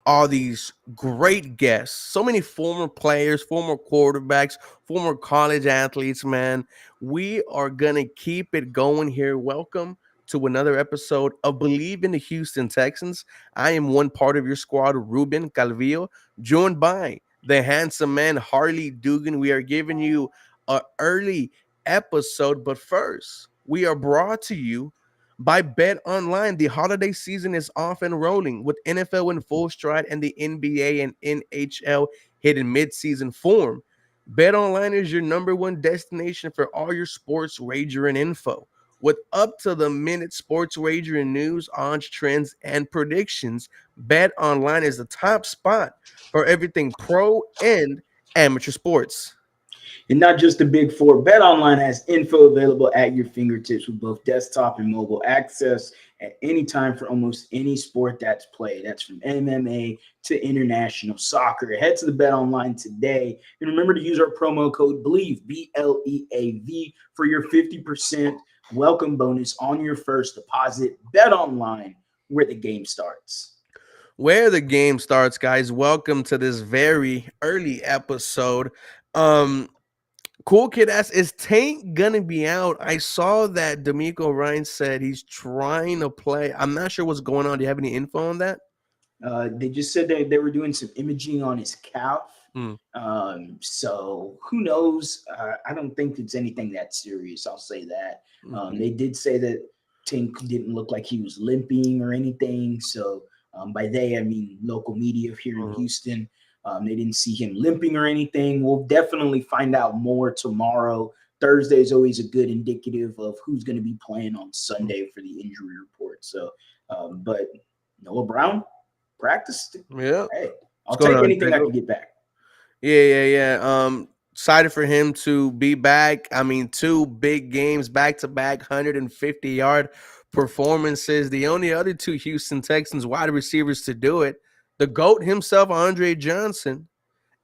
all these great guests. So many former players, former quarterbacks, former college athletes, man. We are going to keep it going here. Welcome to another episode of Believe in the Houston Texans. I am one part of your squad, Ruben Calvillo, joined by the handsome man, Harley Dugan. We are giving you an early episode, but first, we are brought to you by Bet Online. The holiday season is off and rolling with NFL in full stride and the NBA and NHL hitting midseason form. Bet Online is your number one destination for all your sports wagering info. With up to the minute sports wagering news, odds, trends, and predictions, Bet Online is the top spot for everything pro and amateur sports. And not just the big four, BetOnline has info available at your fingertips with both desktop and mobile access at any time for almost any sport that's played. That's from MMA to international soccer. Head to the BetOnline today and remember to use our promo code BLEAV, BLEAV, for your 50% welcome bonus on your first deposit. BetOnline, where the game starts. Where the game starts, guys. Welcome to this very early episode. Um, Cool Kid asks, is Tank gonna be out? I saw that D'Amico Ryan said he's trying to play. I'm not sure what's going on. Do you have any info on that? They just said they were doing some imaging on his calf. Hmm. So who knows? I don't think it's anything that serious. I'll say that. They did say that Tank didn't look like he was limping or anything. So by they, I mean local media here in Houston. They didn't see him limping or anything. We'll definitely find out more tomorrow. Thursday is always a good indicative of who's going to be playing on Sunday for the injury report. So, but Noah Brown practiced. Yeah. Hey, I'll take anything I can get back. Yeah. Excited for him to be back. I mean, two big games back to back, 150-yard performances. The only other two Houston Texans wide receivers to do it, the GOAT himself, Andre Johnson,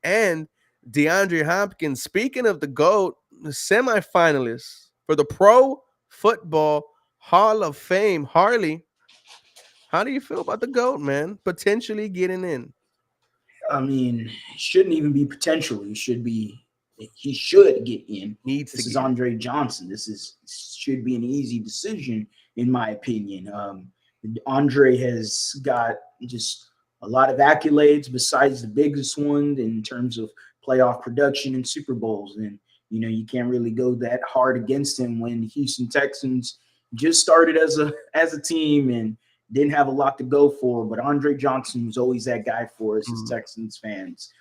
and DeAndre Hopkins. Speaking of the GOAT, the semifinalists for the Pro Football Hall of Fame. Harley, how do you feel about the GOAT, man? Potentially getting in. I mean, it shouldn't even be potential. He should get in. This is Andre Johnson. This should be an easy decision, in my opinion. Andre has got just a lot of accolades besides the biggest one in terms of playoff production and Super Bowls. And, you can't really go that hard against him when the Houston Texans just started as a team and didn't have a lot to go for. But Andre Johnson was always that guy for us as Texans fans.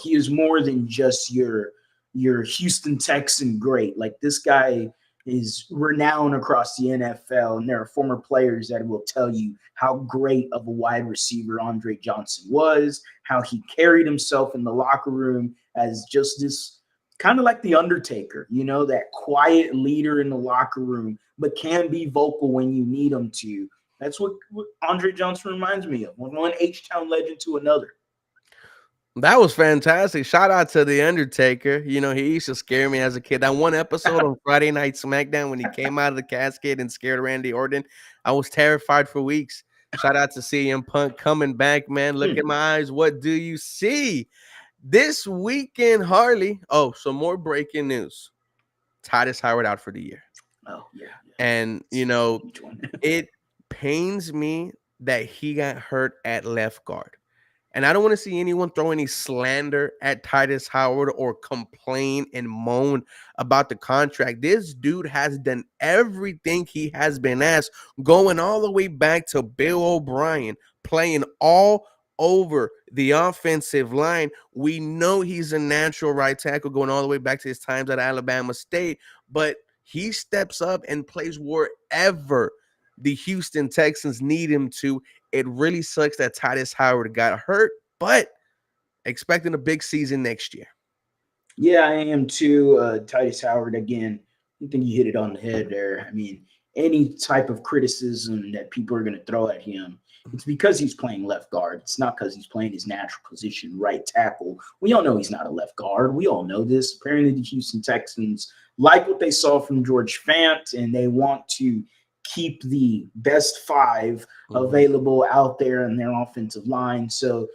He is more than just your Houston Texan great. Like, this guy is renowned across the NFL, and there are former players that will tell you how great of a wide receiver Andre Johnson was, how he carried himself in the locker room as just this kind of like the Undertaker, that quiet leader in the locker room, but can be vocal when you need him to. That's what Andre Johnson reminds me of, one H-Town legend to another. That was fantastic. Shout out to The Undertaker. He used to scare me as a kid. That one episode on Friday Night SmackDown when he came out of the casket and scared Randy Orton, I was terrified for weeks. Shout out to CM Punk coming back, man. Look at my eyes. What do you see? This weekend, Harley. Oh, some more breaking news. Titus Howard out for the year. Oh, yeah. And, it pains me that he got hurt at left guard. And I don't want to see anyone throw any slander at Titus Howard or complain and moan about the contract. This dude has done everything he has been asked, going all the way back to Bill O'Brien, playing all over the offensive line. We know he's a natural right tackle, going all the way back to his times at Alabama State, but he steps up and plays wherever the Houston Texans need him to. It really sucks that Titus Howard got hurt, but expecting a big season next year. Yeah, I am too. Titus Howard, again, I think you hit it on the head there. I mean, any type of criticism that people are going to throw at him, it's because he's playing left guard. It's not because he's playing his natural position, right tackle. We all know he's not a left guard. We all know this. Apparently, the Houston Texans like what they saw from George Fant, and they want to keep the best five available out there in their offensive line. So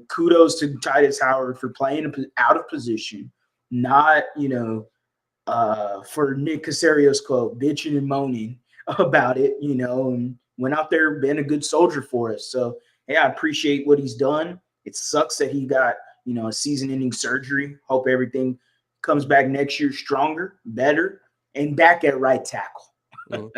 kudos to Titus Howard for playing out of position, not, for Nick Casario's quote, bitching and moaning about it, and went out there being a good soldier for us. So, hey, I appreciate what he's done. It sucks that he got, a season-ending surgery. Hope everything comes back next year stronger, better, and back at right tackle.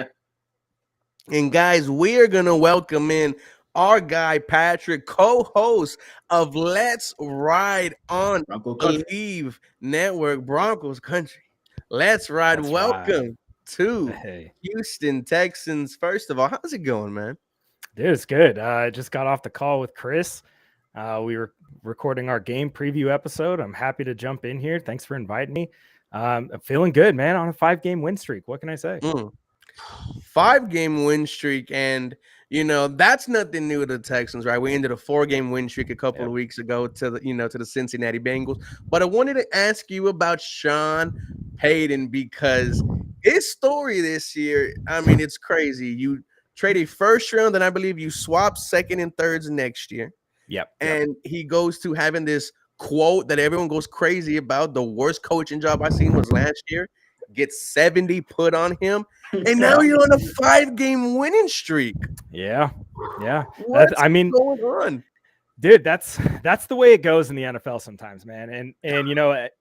And guys, we are going to welcome in our guy, Patrick, co-host of Let's Ride on the Leave Network, Broncos Country. Let's Ride. Welcome to Houston Texans. First of all, how's it going, man? Dude, it's good. I just got off the call with Chris. We were recording our game preview episode. I'm happy to jump in here. Thanks for inviting me. I'm feeling good, man, on a 5-game win streak. What can I say? 5-game win streak, and that's nothing new to the Texans, right? We ended a 4-game win streak a couple of weeks ago to the Cincinnati Bengals. But I wanted to ask you about Sean Payton, because his story this year, I mean, it's crazy. You trade a first round, and I believe you swap second and thirds next year. Yep. And he goes to having this quote that everyone goes crazy about. The worst coaching job I seen was last year. Gets 70 put on him, and now you're on a 5-game winning streak. Yeah. What's going on, dude? That's the way it goes in the NFL sometimes, man. And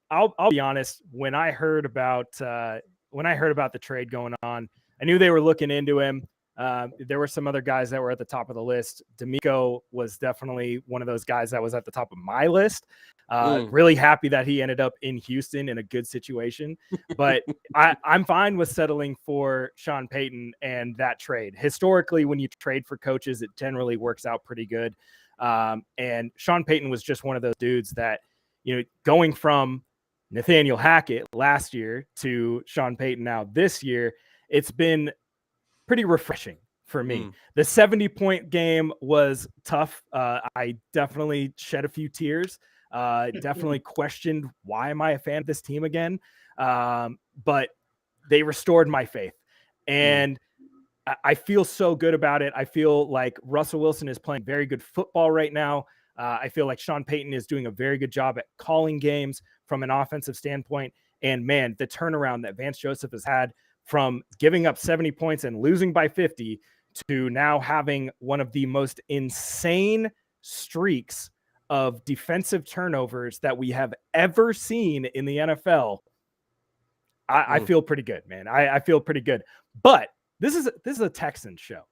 I'll be honest. When I heard about the trade going on, I knew they were looking into him. There were some other guys that were at the top of the list. D'Amico was definitely one of those guys that was at the top of my list. Really happy that he ended up in Houston in a good situation. But I'm fine with settling for Sean Payton and that trade. Historically, when you trade for coaches, it generally works out pretty good. And Sean Payton was just one of those dudes that, going from Nathaniel Hackett last year to Sean Payton now this year, it's been pretty refreshing for me. The 70-point game was tough. I definitely shed a few tears. Definitely questioned, why am I a fan of this team again? But they restored my faith. And I feel so good about it. I feel like Russell Wilson is playing very good football right now. I feel like Sean Payton is doing a very good job at calling games from an offensive standpoint. And man, the turnaround that Vance Joseph has had from giving up 70 points and losing by 50 to now having one of the most insane streaks of defensive turnovers that we have ever seen in the NFL. I feel pretty good, man. I feel pretty good. But this is a Texans show.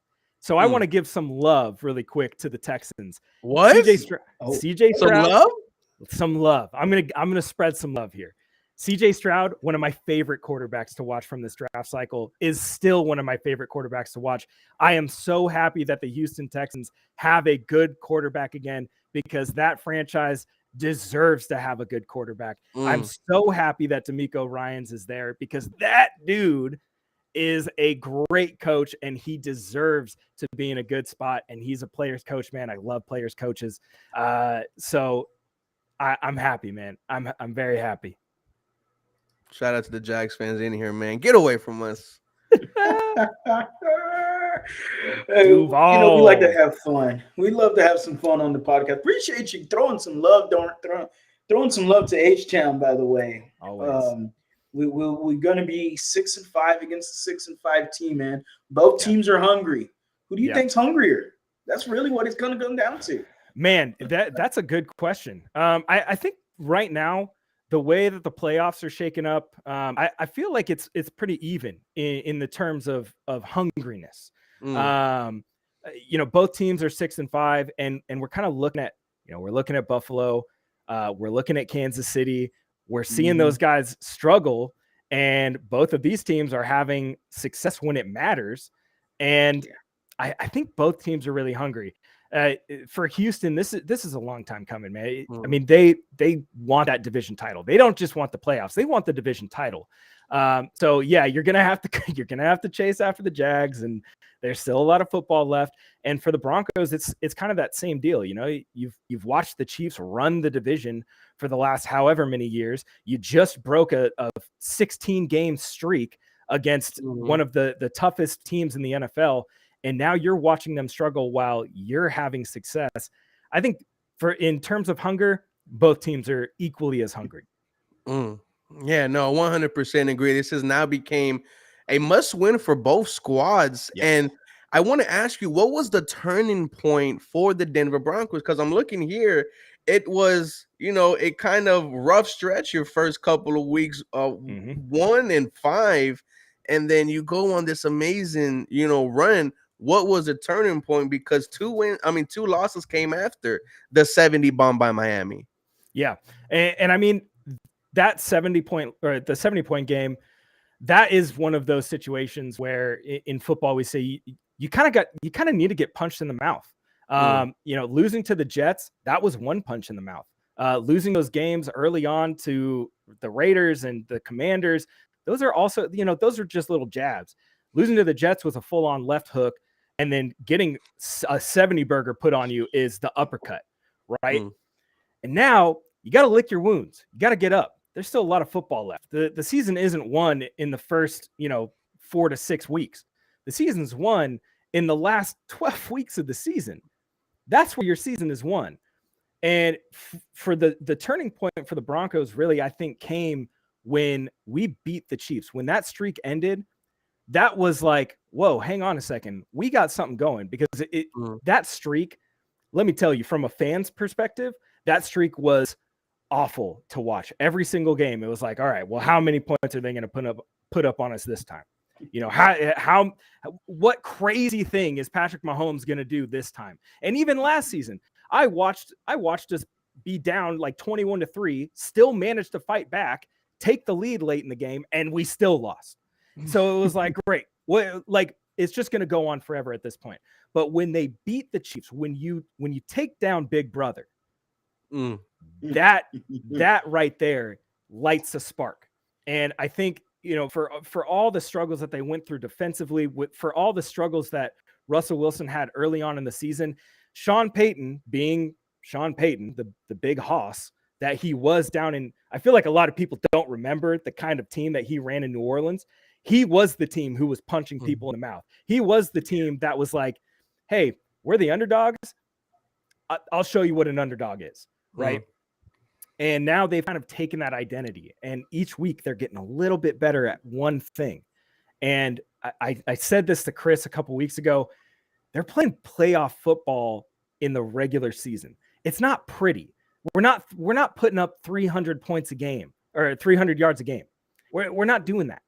So I want to give some love really quick to the Texans. What? CJ Stroud. Some love. I'm gonna spread some love here. CJ Stroud, one of my favorite quarterbacks to watch from this draft cycle, is still one of my favorite quarterbacks to watch. I am so happy that the Houston Texans have a good quarterback again, because that franchise deserves to have a good quarterback. I'm so happy that D'Amico Ryans is there, because that dude is a great coach and he deserves to be in a good spot. And he's a player's coach, man. I love players' coaches. So I'm happy, man. I'm very happy. Shout out to the Jags fans in here, man. Get away from us. Hey, we like to have fun. We love to have some fun on the podcast. Appreciate you throwing some love, throwing some love to H-Town, by the way. Always. We're going to be 6-5 against the 6-5 team, man. Both teams are hungry. Who do you think's hungrier? That's really what it's going to come down to. Man, that's a good question. I think right now, the way that the playoffs are shaken up, I feel like it's pretty even in the terms of hungriness. Both teams are 6-5, and we're kind of looking at Buffalo, we're looking at Kansas City, we're seeing those guys struggle, and both of these teams are having success when it matters. And I think both teams are really hungry. For Houston, this is a long time coming, man. I mean, they want that division title. They don't just want the playoffs; they want the division title. So yeah, you're gonna have to chase after the Jags, and there's still a lot of football left. And for the Broncos, it's kind of that same deal. You've watched the Chiefs run the division for the last however many years. You just broke a 16-game streak against one of the toughest teams in the NFL. And now you're watching them struggle while you're having success. I think in terms of hunger, both teams are equally as hungry. Yeah, no, 100% agree. This has now became a must win for both squads. Yes. And I want to ask you, what was the turning point for the Denver Broncos? Because I'm looking here, it was, a kind of rough stretch your first couple of weeks, 1-5, and then you go on this amazing, run. What was the turning point? Because two losses came after the 70 bomb by Miami. Yeah, and I mean that 70-point game, that is one of those situations where in football we say you kind of need to get punched in the mouth. Losing to the Jets, that was one punch in the mouth. Losing those games early on to the Raiders and the Commanders, those are also, those are just little jabs. Losing to the Jets was a full-on left hook, and then getting a 70 burger put on you is the uppercut, right? And now you got to lick your wounds. You got to get up. There's still a lot of football left. The season isn't won in the first, 4 to 6 weeks. The season's won in the last 12 weeks of the season. That's where your season is won. And for the turning point for the Broncos, really, I think came when we beat the Chiefs. When that streak ended, that was like, whoa, hang on a second. We got something going, because that streak, let me tell you, from a fan's perspective, that streak was awful to watch. Every single game, it was like, all right, well, how many points are they going to put up on us this time? What crazy thing is Patrick Mahomes going to do this time? And even last season, I watched us be down like 21-3, still managed to fight back, take the lead late in the game, and we still lost. So it was like, great. It's just going to go on forever at this point. But when they beat the Chiefs, when you take down Big Brother, that right there lights a spark. And I think, for all the struggles that they went through defensively, for all the struggles that Russell Wilson had early on in the season, Sean Payton, being Sean Payton, the big hoss that he was down in, I feel like a lot of people don't remember the kind of team that he ran in New Orleans. He was the team who was punching people in the mouth. He was the team that was like, hey, we're the underdogs. I'll show you what an underdog is, right? And now they've kind of taken that identity, and each week they're getting a little bit better at one thing. And I said this to Chris a couple weeks ago. They're playing playoff football in the regular season. It's not pretty. We're not putting up 300 points a game or 300 yards a game. We're not doing that.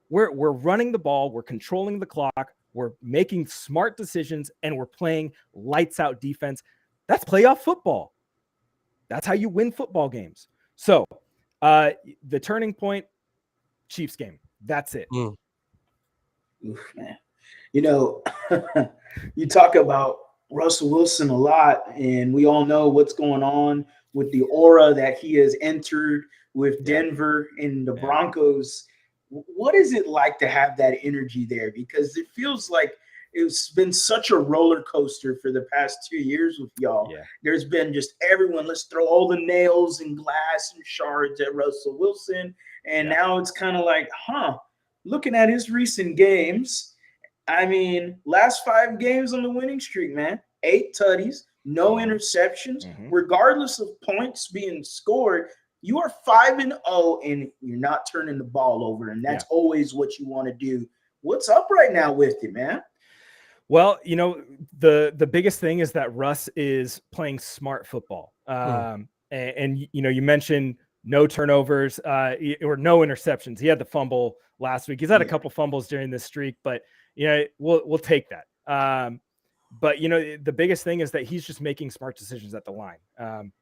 We're running the ball. We're controlling the clock. We're making smart decisions, and we're playing lights out defense. That's playoff football. That's how you win football games. So the turning point, Chiefs game. That's it. Oof, man. You talk about Russell Wilson a lot, and we all know what's going on with the aura that he has entered with Denver and the Broncos. What is it like to have that energy there? Because it feels like it's been such a roller coaster for the past 2 years with y'all. Yeah. There's been just everyone, let's throw all the nails and glass and shards at Russell Wilson. And now it's kind of like, looking at his recent games, I mean, last 5 games on the winning streak, man, 8 tutties, no interceptions, regardless of points being scored. You are 5-0 and you're not turning the ball over. And that's always what you want to do. What's up right now with you, man? Well, the biggest thing is that Russ is playing smart football. And you mentioned no turnovers or no interceptions. He had the fumble last week. He's had a couple fumbles during this streak, but we'll take that. But the biggest thing is that he's just making smart decisions at the line.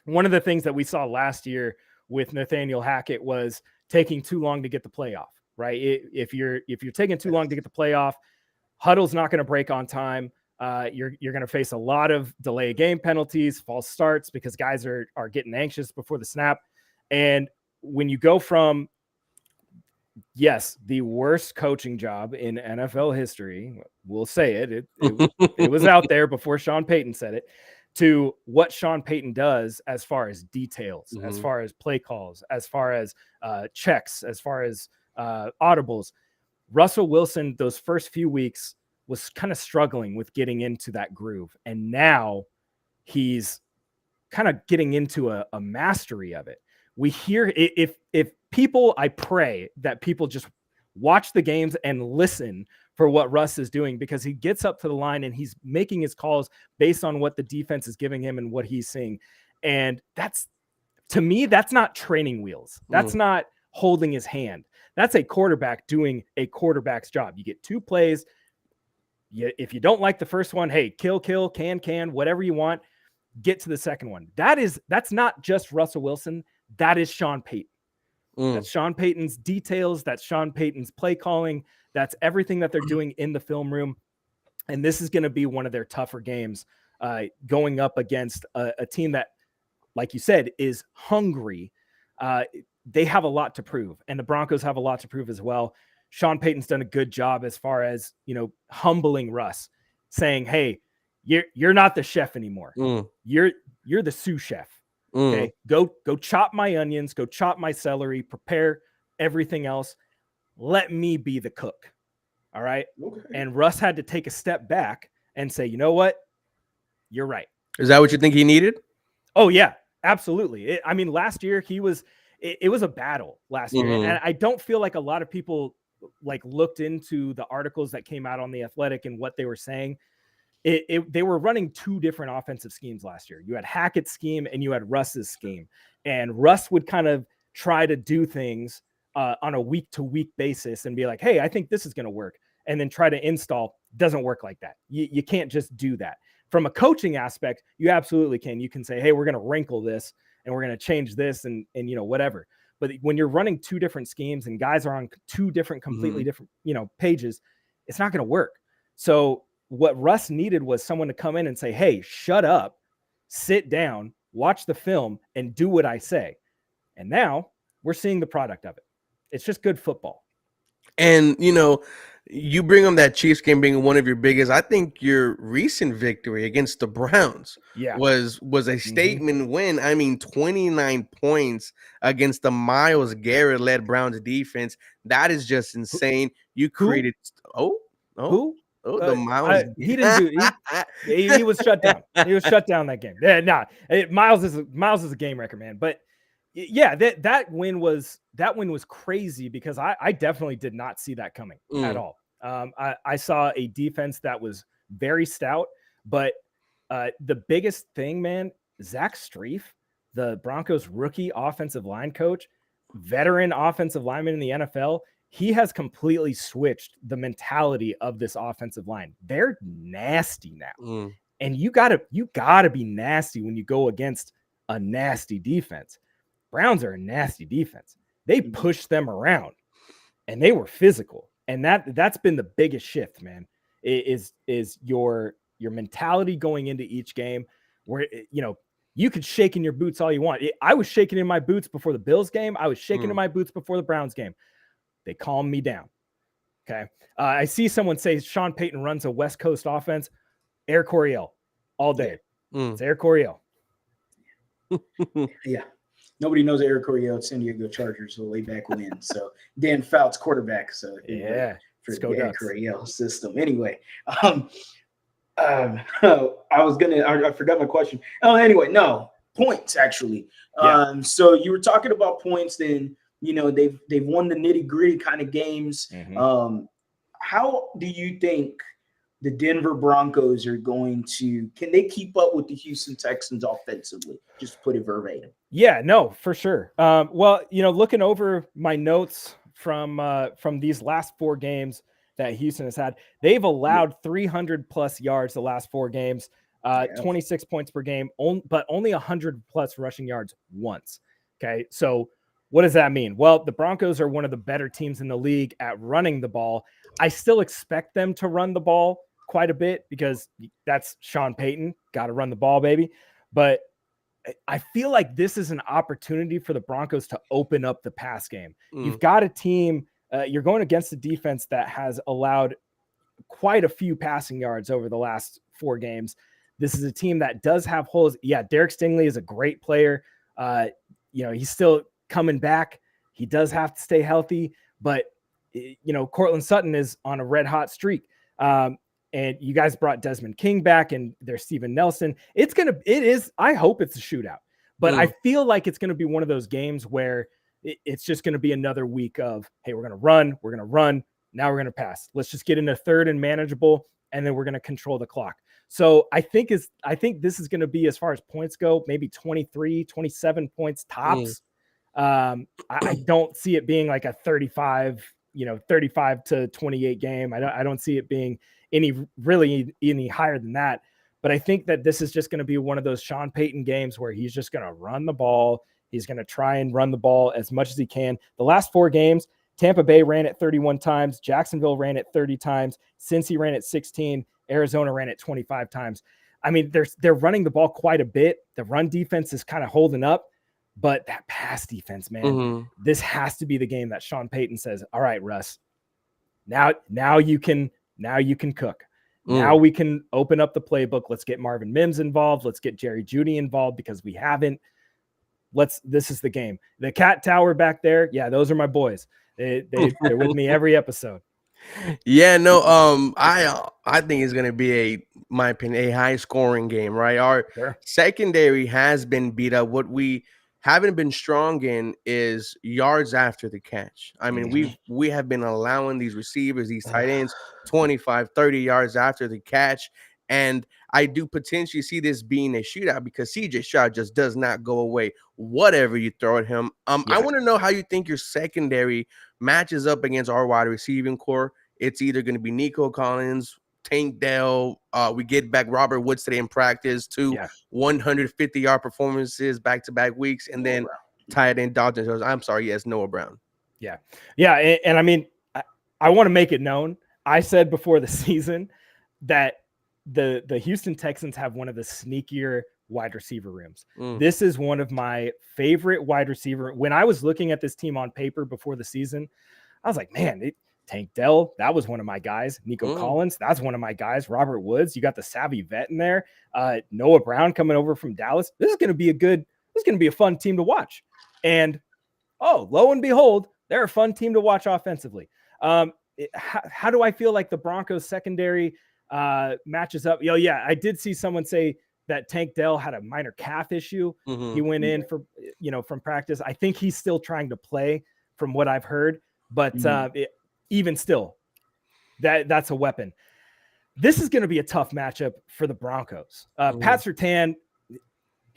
One of the things that we saw last year with Nathaniel Hackett was taking too long to get the playoff, right? If you're taking too long to get the playoff, huddle's not going to break on time. You're going to face a lot of delay game penalties, false starts, because guys are getting anxious before the snap. And when you go from, the worst coaching job in NFL history, we'll say it was out there before Sean Payton said it, to what Sean Payton does as far as details, as far as play calls, as far as checks, as far as audibles. Russell Wilson, those first few weeks, was kind of struggling with getting into that groove. And now he's kind of getting into a mastery of it. We hear if people, I pray that people just watch the games and listen for what Russ is doing, because he gets up to the line and he's making his calls based on what the defense is giving him and what he's seeing. And that's, to me, that's not training wheels. That's not holding his hand. That's a quarterback doing a quarterback's job. You get 2 plays. If you don't like the first one, hey, kill, can, whatever you want, get to the second one. That's not just Russell Wilson. That is Sean Payton. That's Sean Payton's details. That's Sean Payton's play calling. That's everything that they're doing in the film room. And this is going to be one of their tougher games, going up against a team that, like you said, is hungry. They have a lot to prove, and the Broncos have a lot to prove as well. Sean Payton's done a good job as far as, humbling Russ, saying, hey, you're not the chef anymore. You're the sous chef. Okay, go chop my onions, go chop my celery, prepare everything else. Let me be the cook. All right. Okay. And Russ had to take a step back and say, you know what? You're right. Is that what you think he needed? Oh yeah, absolutely. Last year it was a battle last year. And I don't feel like a lot of people looked into the articles that came out on The Athletic and what they were saying. They were running 2 different offensive schemes last year. You had Hackett's scheme and you had Russ's scheme. And Russ would kind of try to do things on a week-to-week basis and be like, hey, I think this is going to work. And then try to install. Doesn't work like that. You can't just do that. From a coaching aspect, you absolutely can. You can say, hey, we're going to wrinkle this and we're going to change this and whatever. But when you're running 2 different schemes and guys are on 2 different, completely different, pages, it's not going to work. So what Russ needed was someone to come in and say, hey, shut up, sit down, watch the film, and do what I say. And now we're seeing the product of it. It's just good football. And, you bring them that Chiefs game being one of your biggest. I think your recent victory against the Browns was a statement win. 29 points against the Myles Garrett-led Browns defense. That is just insane. You created who? The Miles. He didn't do. He was shut down. He was shut down that game. Yeah, Miles is a game wrecker, man. But yeah, that win was crazy because I definitely did not see that coming at all. I saw a defense that was very stout, but the biggest thing, man, Zach Strief, the Broncos rookie offensive line coach, veteran offensive lineman in the NFL. He has completely switched the mentality of this offensive line. They're nasty now. And you gotta be nasty when you go against a nasty defense. Browns are a nasty defense. They pushed them around and they were physical. And that's been the biggest shift, man, is your mentality going into each game where, you could shake in your boots all you want. I was shaking in my boots before the Bills game. I was shaking in my boots before the Browns game. They calmed me down. Okay. I see someone say Sean Payton runs a West Coast offense. Air Coryell all day. It's Air Coryell. Yeah. Nobody knows Air Coryell at San Diego Chargers way back when. So Dan Fouts quarterback. So for the Air Coryell system. Anyway, I forgot my question. Oh, anyway, no points actually. So you were talking about points. Then they've won the nitty gritty kind of games. How do you think the Denver Broncos are going to? Can they keep up with the Houston Texans offensively? Just put it verbatim. Yeah, no, for sure. Well, looking over my notes from these last 4 games that Houston has had, they've allowed 300 plus yards the last 4 games, 26 points per game, but only 100 plus rushing yards once. Okay, so what does that mean? Well, the Broncos are one of the better teams in the league at running the ball. I still expect them to run the ball quite a bit because that's Sean Payton. Got to run the ball, baby. But I feel like this is an opportunity for the Broncos to open up the pass game. You've got a team, you're going against a defense that has allowed quite a few passing yards over the last 4 games. This is a team that does have holes. Yeah, Derek Stingley is a great player. He's still coming back. He does have to stay healthy, but Cortland Sutton is on a red hot streak. And you guys brought Desmond King back, and there's Steven Nelson. I hope it's a shootout, but I feel like it's going to be one of those games where it's just going to be another week of, hey, we're going to run. Now we're going to pass. Let's just get into third and manageable, and then we're going to control the clock. So I think this is going to be, as far as points go, maybe 23, 27 points tops. I don't see it being like a 35 to 28 game. I don't see it being any higher than that. But I think that this is just going to be one of those Sean Payton games where he's just going to run the ball. He's going to try and run the ball as much as he can. The last 4 games, Tampa Bay ran it 31 times. Jacksonville ran it 30 times. Cincy ran it 16. Arizona ran it 25 times. I mean, they're running the ball quite a bit. The run defense is kind of holding up, but that pass defense, man, this has to be the game that Sean Payton says, all right, Russ, now you can cook. Now we can open up the playbook. Let's get Marvin Mims involved. Let's get Jerry Jeudy involved, because we haven't. This is the game. The Cat Tower back there, yeah, those are my boys. They're with me every episode. Yeah, no, I think it's gonna be my opinion, a high scoring game, right? Our secondary has been beat up. What we haven't been strong in is yards after the catch. I mean, we have been allowing these receivers, these tight ends, 25, 30 yards after the catch. And I do potentially see this being a shootout, because CJ Stroud just does not go away, whatever you throw at him. I want to know how you think your secondary matches up against our wide receiving core. It's either going to be Nico Collins, Tank Dell. We get back Robert Woods today in practice, 2 150-yard performances back-to-back weeks, and then tight end Dalton. Noah Brown. Yeah. And I mean, I want to make it known. I said before the season that the Houston Texans have one of the sneakier wide receiver rooms. This is one of my favorite wide receiver. When I was looking at this team on paper before the season, I was like, man, Tank Dell, that was one of my guys. Nico Collins, that's one of my guys. Robert Woods, you got the savvy vet in there. Noah Brown coming over from Dallas. This is going to be a fun team to watch. And lo and behold, they're a fun team to watch offensively. How do I feel like the Broncos secondary matches up? I did see someone say that Tank Dell had a minor calf issue. He went in for, from practice. I think he's still trying to play from what I've heard, but even still, that's a weapon. This is going to be a tough matchup for the Broncos. Pat Surtain,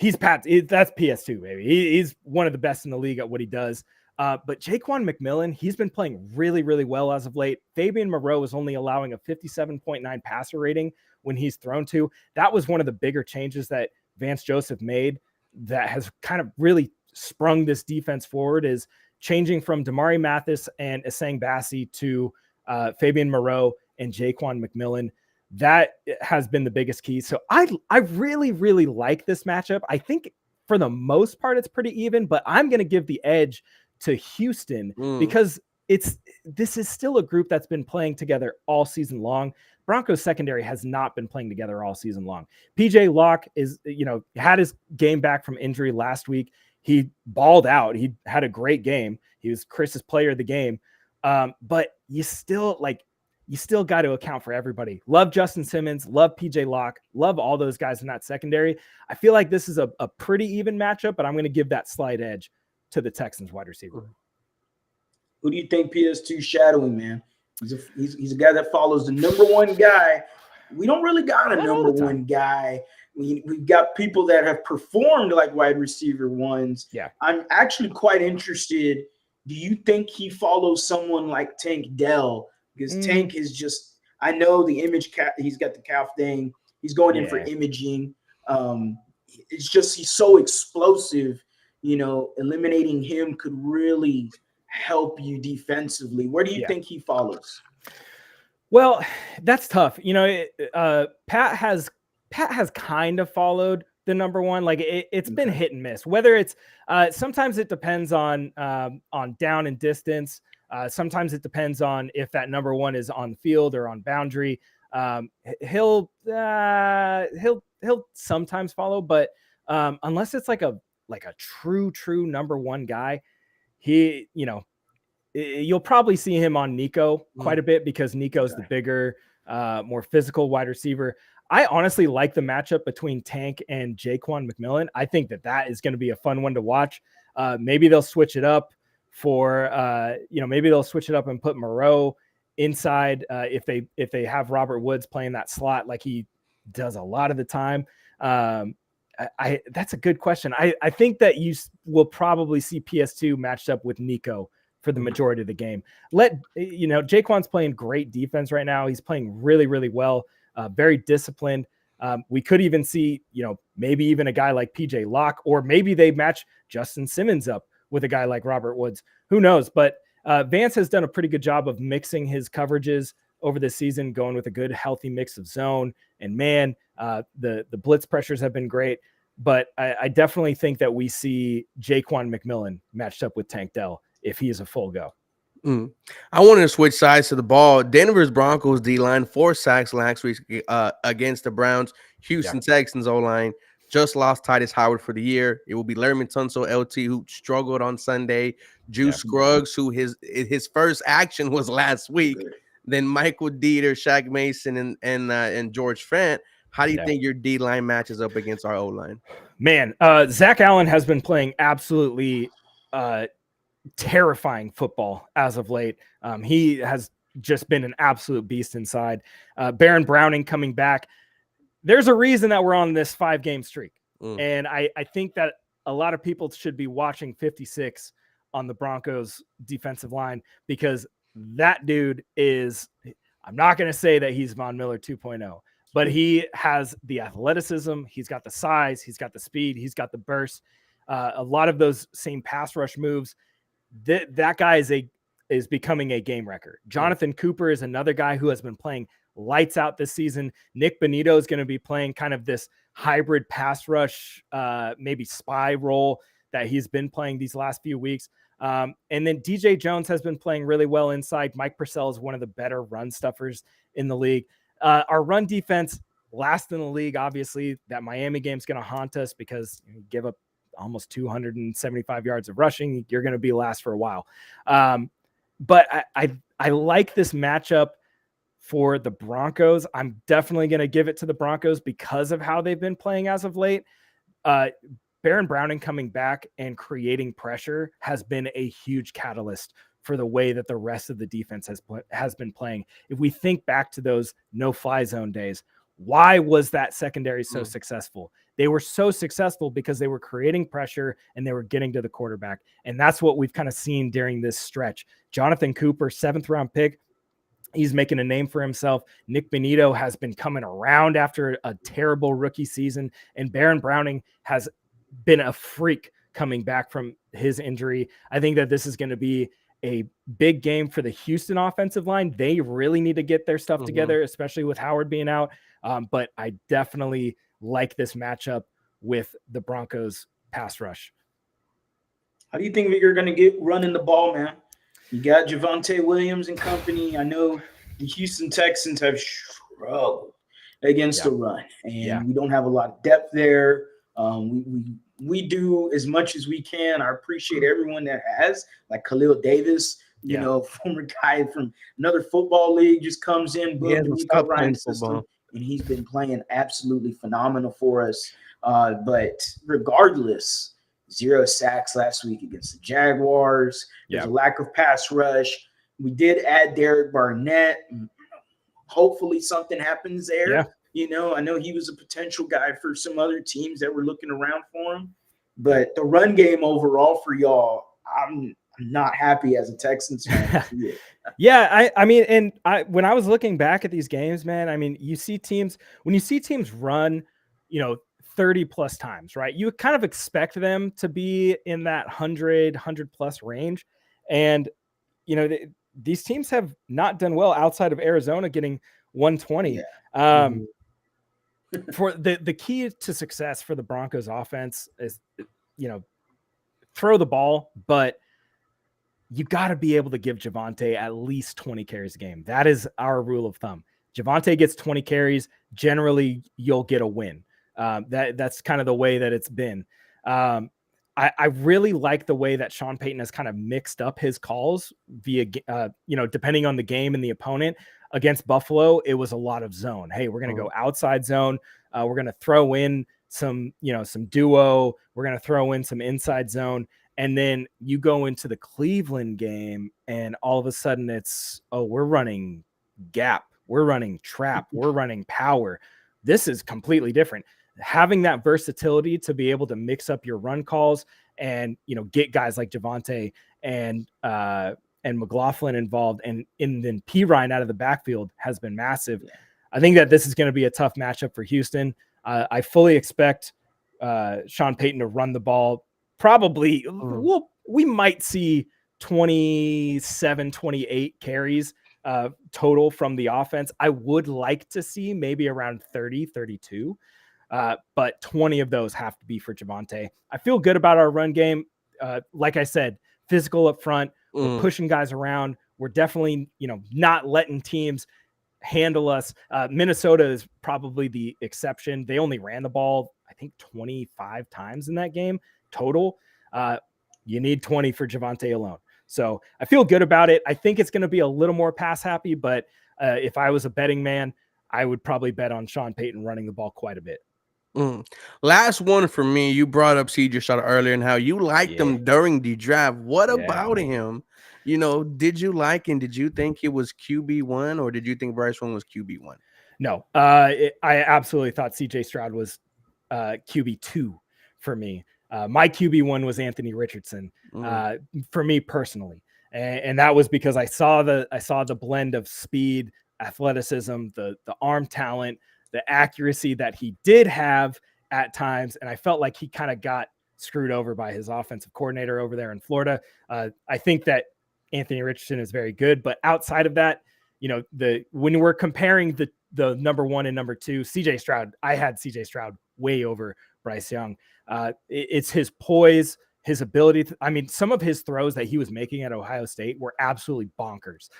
that's PS2, baby. He's one of the best in the league at what he does. But Jaquan McMillan, he's been playing really, really well as of late. Fabian Moreau is only allowing a 57.9 passer rating when he's thrown to. That was one of the bigger changes that Vance Joseph made that has kind of really sprung this defense forward, is changing from Damari Mathis and Essang Bassi to Fabian Moreau and Jaquan McMillan. That has been the biggest key. So I really, really like this matchup. I think for the most part, it's pretty even, but I'm going to give the edge to Houston because this is still a group that's been playing together all season long. Broncos secondary has not been playing together all season long. PJ Locke had his game back from injury last week. He balled out. He had a great game. He was Chris's player of the game. But you still got to account for everybody. Love Justin Simmons, love PJ Locke, love all those guys in that secondary. I feel like this is a pretty even matchup, but I'm going to give that slight edge to the Texans wide receiver. Who do you think PS2 shadowing, man? He's a guy that follows the number one guy. We don't really got a number one guy. We've got people that have performed like wide receiver ones. Yeah. I'm actually quite interested. Do you think he follows someone like Tank Dell? Because Tank is just, I know the image, he's got the calf thing. He's going in for imaging. It's just, he's so explosive, eliminating him could really help you defensively. Where do you think he follows? Well, that's tough. Pat has kind of followed the number one. Like it's been hit and miss. Whether it's sometimes it depends on down and distance. Sometimes it depends on if that number one is on the field or on boundary. He'll sometimes follow, but unless it's like a true number one guy, you'll probably see him on Nico quite a bit because Nico's the bigger, more physical wide receiver. I honestly like the matchup between Tank and Jaquan McMillan. I think that is going to be a fun one to watch. Maybe they'll switch it up maybe they'll switch it up and put Moreau inside if they have Robert Woods playing that slot like he does a lot of the time. That's a good question. I think that you will probably see PS2 matched up with Nico for the majority of the game. Jaquan's playing great defense right now. He's playing really, really well, very disciplined. We could even see, maybe even a guy like PJ Locke, or maybe they match Justin Simmons up with a guy like Robert Woods. Who knows? But Vance has done a pretty good job of mixing his coverages over the season, going with a good, healthy mix of zone and man. The blitz pressures have been great, but I definitely think that we see Jaquan McMillan matched up with Tank Dell if he is a full go. I wanted to switch sides to the ball. Denver's Broncos D-line 4 sacks last week against the Browns. Houston Texans O-line just lost Titus Howard for the year. It will be Lerman Tunsil, LT, who struggled on Sunday. Juice Scruggs, who his first action was last week. Then Michael Dieter, Shaq Mason, and George Fant. How do you think your D-line matches up against our O-line? Man, Zach Allen has been playing absolutely terrifying football as of late. He has just been an absolute beast inside. Baron Browning coming back. There's a reason that we're on this 5-game streak. And I think that a lot of people should be watching 56 on the Broncos defensive line, because that dude is, I'm not going to say that he's Von Miller 2.0, but he has the athleticism. He's got the size. He's got the speed. He's got the burst. A lot of those same pass rush moves. That guy is becoming a game wrecker. Jonathan Cooper is another guy who has been playing lights out this season. Nick Bonito is going to be playing kind of this hybrid pass rush, maybe spy role that he's been playing these last few weeks. And then DJ Jones has been playing really well inside. Mike Purcell is one of the better run stuffers in the league. Our run defense, last in the league. Obviously, that Miami game is going to haunt us because you give up almost 275 yards of rushing. You're going to be last for a while. But I like this matchup for the Broncos. I'm definitely going to give it to the Broncos because of how they've been playing as of late. Baron Browning coming back and creating pressure has been a huge catalyst for the way that the rest of the defense has been playing. If we think back to those no-fly zone days, why was that secondary so successful? They were so successful because they were creating pressure and they were getting to the quarterback. And that's what we've kind of seen during this stretch. Jonathan Cooper, 7th round pick. He's making a name for himself. Nick Bonito has been coming around after a terrible rookie season. And Baron Browning has been a freak coming back from his injury. I think that this is going to be a big game for the Houston offensive line. They really need to get their stuff together, especially with Howard being out. But I definitely like this matchup with the Broncos pass rush. How do you think that you're going to get running the ball, man? You got Javonte Williams and company. I know the Houston Texans have struggled against the run, and we don't have a lot of depth there. We do as much as we can. I appreciate everyone that has, like Khalil Davis, you know, former guy from another football league, just comes in, boom, system, and he's been playing absolutely phenomenal for us. But regardless, 0 sacks last week against the Jaguars. There's a lack of pass rush. We did add Derek Barnett. Hopefully something happens there. Yeah. You know, I know he was a potential guy for some other teams that were looking around for him. But the run game overall for y'all, I'm not happy as a Texans fan. I mean, when I was looking back at these games, man, I mean, when you see teams run, 30 plus times, right? You kind of expect them to be in that 100 plus range. And, these teams have not done well outside of Arizona getting 120. For the key to success for the Broncos offense is, throw the ball, but you got to be able to give Javonte at least 20 carries a game. That is our rule of thumb. Javonte gets 20 carries. Generally, you'll get a win. That's kind of the way that it's been. I really like the way that Sean Payton has kind of mixed up his calls via, depending on the game and the opponent. Against Buffalo, it was a lot of zone. Hey, we're going to go outside zone. We're going to throw in some duo. We're going to throw in some inside zone. And then you go into the Cleveland game and all of a sudden it's, we're running gap. We're running trap. We're running power. This is completely different. Having that versatility to be able to mix up your run calls and, get guys like Javonte and McLaughlin involved and then P. Ryan out of the backfield has been massive. Yeah. I think that this is going to be a tough matchup for Houston. I fully expect Sean Payton to run the ball. Probably we might see 27, 28 carries total from the offense. I would like to see maybe around 30, 32. But 20 of those have to be for Javonte. I feel good about our run game. Like I said, physical up front. We're pushing guys around. We're definitely, not letting teams handle us. Minnesota is probably the exception. They only ran the ball, I think, 25 times in that game total. You need 20 for Javonte alone. So I feel good about it. I think it's going to be a little more pass happy, but if I was a betting man, I would probably bet on Sean Payton running the ball quite a bit. Last one for me. You brought up CJ Stroud earlier and how you liked him during the draft. What about him? Did you like him? Did you think he was QB1 or did you think Bryce Young was QB1? No, I absolutely thought CJ Stroud was QB2 for me. My QB1 was Anthony Richardson for me personally. And that was because I saw the blend of speed, athleticism, the arm talent, the accuracy that he did have at times. And I felt like he kind of got screwed over by his offensive coordinator over there in Florida. I think that Anthony Richardson is very good, but outside of that, when we're comparing the number one and number two, CJ Stroud, I had CJ Stroud way over Bryce Young. It's his poise, his ability. Some of his throws that he was making at Ohio State were absolutely bonkers.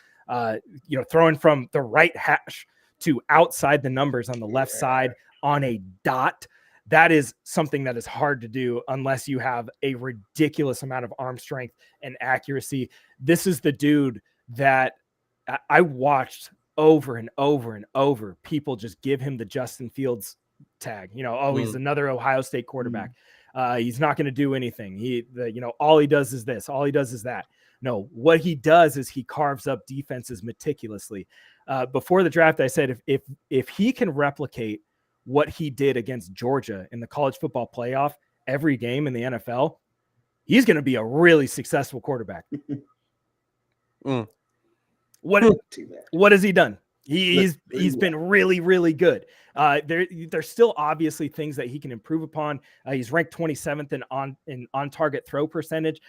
Throwing from the right hash to outside the numbers on the left side on a dot. That is something that is hard to do unless you have a ridiculous amount of arm strength and accuracy. This is the dude that I watched over and over and over. People just give him the Justin Fields tag. He's another Ohio State quarterback. He's not going to do anything. All he does is this. All he does is that. No, what he does is he carves up defenses meticulously. Before the draft, I said if he can replicate what he did against Georgia in the college football playoff every game in the NFL, he's going to be a really successful quarterback. What has he done? He's been really, really good. There's still obviously things that he can improve upon. He's ranked 27th in on target throw percentage,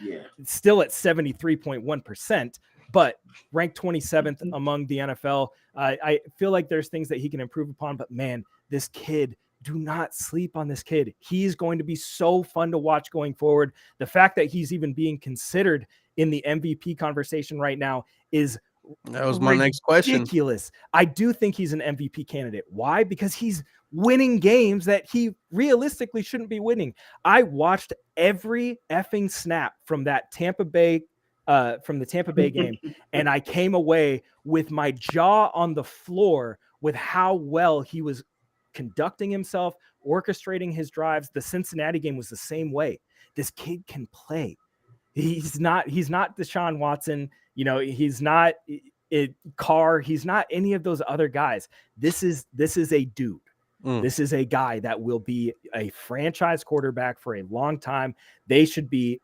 still at 73.1%, but ranked 27th among the NFL. I feel like there's things that he can improve upon, but man, this kid, do not sleep on this kid. He's going to be so fun to watch going forward. The fact that he's even being considered in the MVP conversation right now is that was my next question. Ridiculous. I do think he's an MVP candidate. Why? Because he's winning games that he realistically shouldn't be winning. I watched every effing snap from that Tampa Bay game, and I came away with my jaw on the floor with how well he was conducting himself, orchestrating his drives. The Cincinnati game was the same way. This kid can play. He's not Deshaun Watson. He's not Carr. He's not any of those other guys. This is a dude. This is a guy that will be a franchise quarterback for a long time. They should be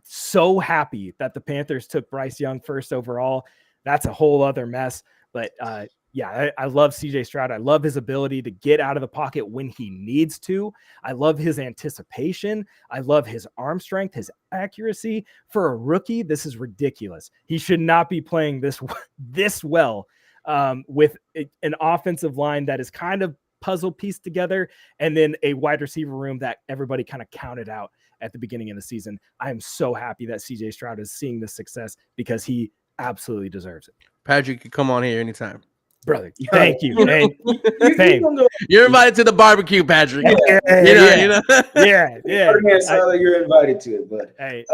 so happy that the Panthers took Bryce Young first overall. That's a whole other mess. But I love CJ Stroud. I love his ability to get out of the pocket when he needs to. I love his anticipation. I love his arm strength, his accuracy. For a rookie, this is ridiculous. He should not be playing this well with an offensive line that is kind of puzzle pieced together and then a wide receiver room that everybody kind of counted out at the beginning of the season. I am so happy that CJ Stroud is seeing this success because he absolutely deserves it. Patrick, you come on here anytime. Brother, thank you. You're invited to the barbecue, Patrick. Yeah. You're invited to it, but hey,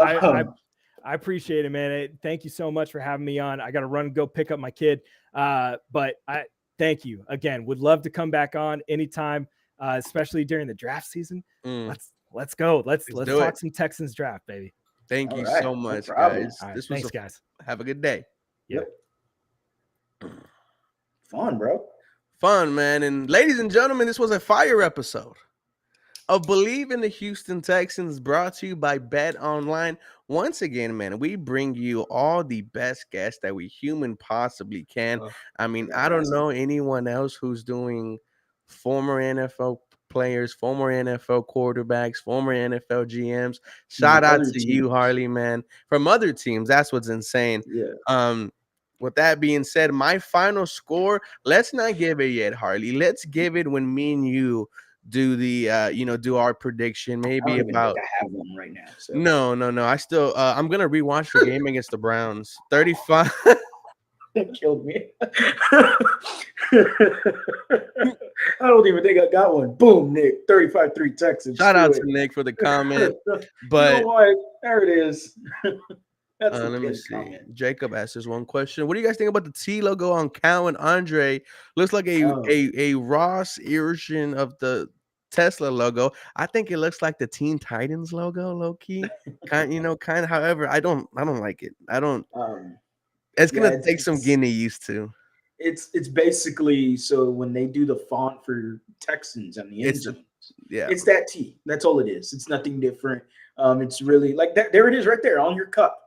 I appreciate it, man. Thank you so much for having me on. I got to run and go pick up my kid. But I thank you again. Would love to come back on anytime, especially during the draft season. Let's go. Let's talk some Texans draft, baby. Thank you so much, guys. All right, This was thanks, guys. Have a good day. Yep. Fun, bro. Fun, man. And ladies and gentlemen, this was a fire episode of Believe in the Houston Texans, brought to you by Bet Online. Once again, man, we bring you all the best guests that we human possibly can. I mean, I don't know anyone else who's doing former NFL players, former NFL quarterbacks, former NFL GMs. Shout out to you, Harley, man. From other teams, that's what's insane. Yeah. With that being said, my final score, let's not give it yet, Harley. Let's give it when me and you do the do our prediction. Maybe about I have one right now. So. No. I still I'm gonna rewatch the game against the Browns. 35. That killed me. I don't even think I got one. Boom, Nick. 35-3 Texans. Shout out to Nick for the comment. But you know what? There it is. That's let me see. Comment. Jacob asked us one question. What do you guys think about the T logo on Cal and Andre? Looks like a Ross version of the Tesla logo. I think it looks like the Teen Titans logo, low key. kind of. However, I don't like it. I don't. It's gonna take some getting used to. It's basically so when they do the font for Texans and the end zones, it's that T. That's all it is. It's nothing different. It's really like that. There it is, right there on your cup.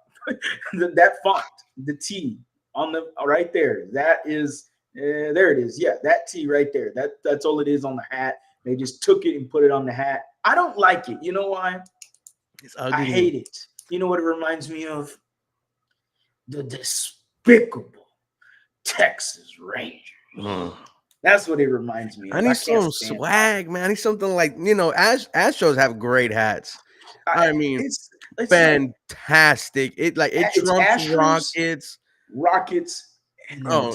That font, the T on the right there. That is there it is. Yeah, that T right there. That's all it is on the hat. They just took it and put it on the hat. I don't like it. You know why? It's ugly. I hate it. You know what it reminds me of? The despicable Texas Rangers. That's what it reminds me of. I need some swag, man. I need something like, Astros have great hats. I mean, it's fantastic. It trumps Astros, Rockets. And no.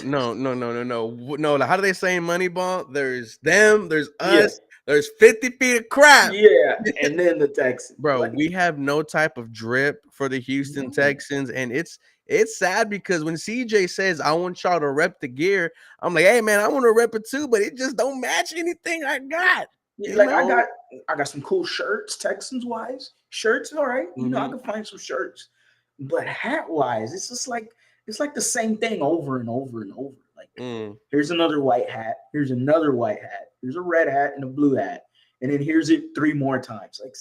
How do they say in Moneyball? There's them, there's us, there's 50 feet of crap. Yeah, and then the Texans. Bro, we have no type of drip for the Houston Texans, and it's sad because when CJ says, I want y'all to rep the gear, I'm like, hey, man, I want to rep it too, but it just don't match anything I got. I got some cool shirts, Texans wise. Shirts, all right. I can find some shirts. But hat wise, it's just like the same thing over and over and over. Like here's another white hat, here's another white hat, here's a red hat and a blue hat, and then here's it 3 more times. Like,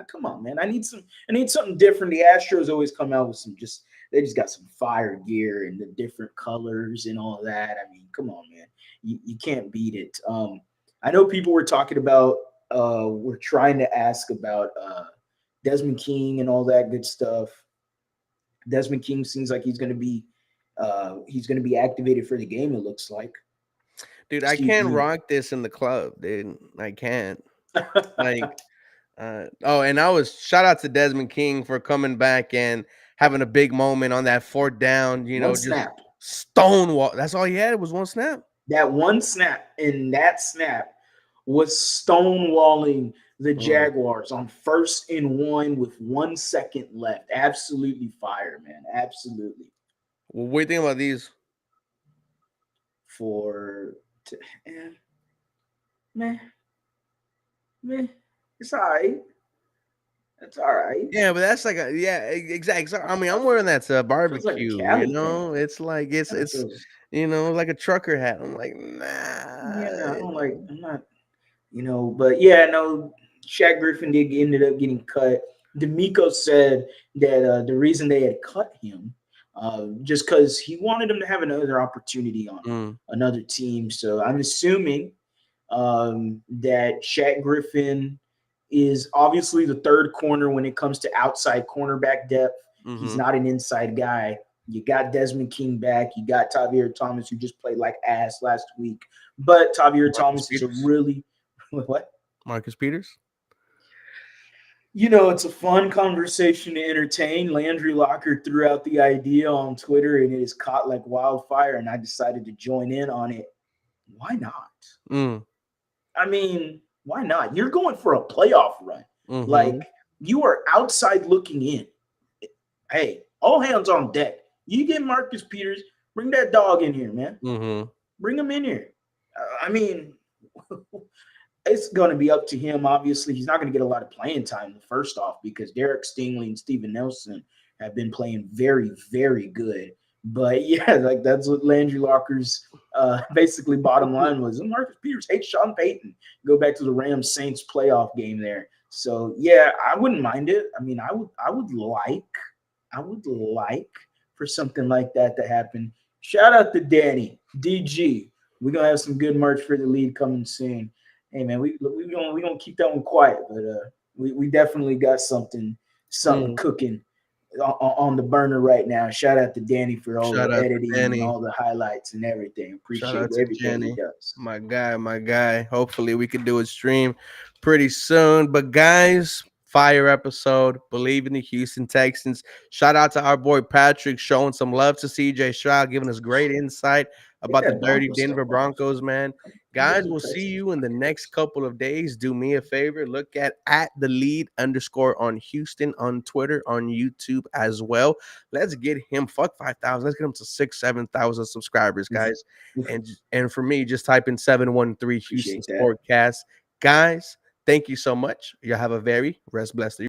come on, man. I need something different. The Astros always come out with they just got some fire gear and the different colors and all that. I mean, come on, man. You can't beat it. I know people were talking about we're trying to ask about Desmond King and all that good stuff. Desmond King seems like he's going to be activated for the game, it looks like. Dude, I can't rock this in the club, dude. I can't. And shout out to Desmond King for coming back and having a big moment on that 4th down, just snap. Stonewall. That's all he had was one snap. That one snap, and that snap was stonewalling the Jaguars on 1st and 1 with 1 second left. Absolutely fire, man. Absolutely. Well, what do you think about these? Man, it's all right. That's all right. Yeah, but that's like exactly. I mean, I'm wearing that barbecue. Like it's like it's like a trucker hat. I'm like, nah. Yeah, I'm not. But yeah, no. Shaq Griffin ended up getting cut. D'Amico said that the reason they had cut him, just because he wanted him to have another opportunity on another team. So I'm assuming that Shaq Griffin is obviously the 3rd corner when it comes to outside cornerback depth. He's not an inside guy. You got Desmond King back. You got Tavierre Thomas, who just played like ass last week. But Tavierre Thomas is a really – what? Marcus Peters? It's a fun conversation to entertain. Landry Locker threw out the idea on Twitter, and it is caught like wildfire, and I decided to join in on it. Why not? I mean, why not? You're going for a playoff run. Like, you are outside looking in. Hey, all hands on deck. You get Marcus Peters. Bring that dog in here, man. Mm-hmm. Bring him in here. I mean, it's going to be up to him. Obviously, he's not going to get a lot of playing time, first off, because Derek Stingley and Steven Nelson have been playing very, very good. But yeah, like that's what Landry Locker's basically bottom line was. And Marcus Peters hates Sean Payton. Go back to the Rams Saints playoff game there. So yeah, I wouldn't mind it. I mean, I would like for something like that to happen. Shout out to Danny DG. We're gonna have some good merch for the lead coming soon. Hey man, we gonna keep that one quiet, but we definitely got something cooking on the burner right now. Shout out to Danny for all Shout the out to editing and Danny. all the highlights and everything. Shout Appreciate out to everything he Jenny. does. My guy, my guy. Hopefully we can do a stream pretty soon. But guys, fire episode. Believe in the Houston Texans. Shout out to our boy Patrick showing some love to CJ Stroud, giving us great insight Get about the that dirty Broncos stuff Denver off. Broncos, man. Get Guys, to the we'll see Texans. you in the next couple of days. Do me a favor. Look at @TheLead_ on Houston on Twitter, on YouTube as well. Let's get him. Fuck 5,000. Let's get him to 6,000-7,000 subscribers, guys. And for me, just type in 713 Houston Appreciate that. Sportcast. Guys, thank you so much. You have a very rest blessed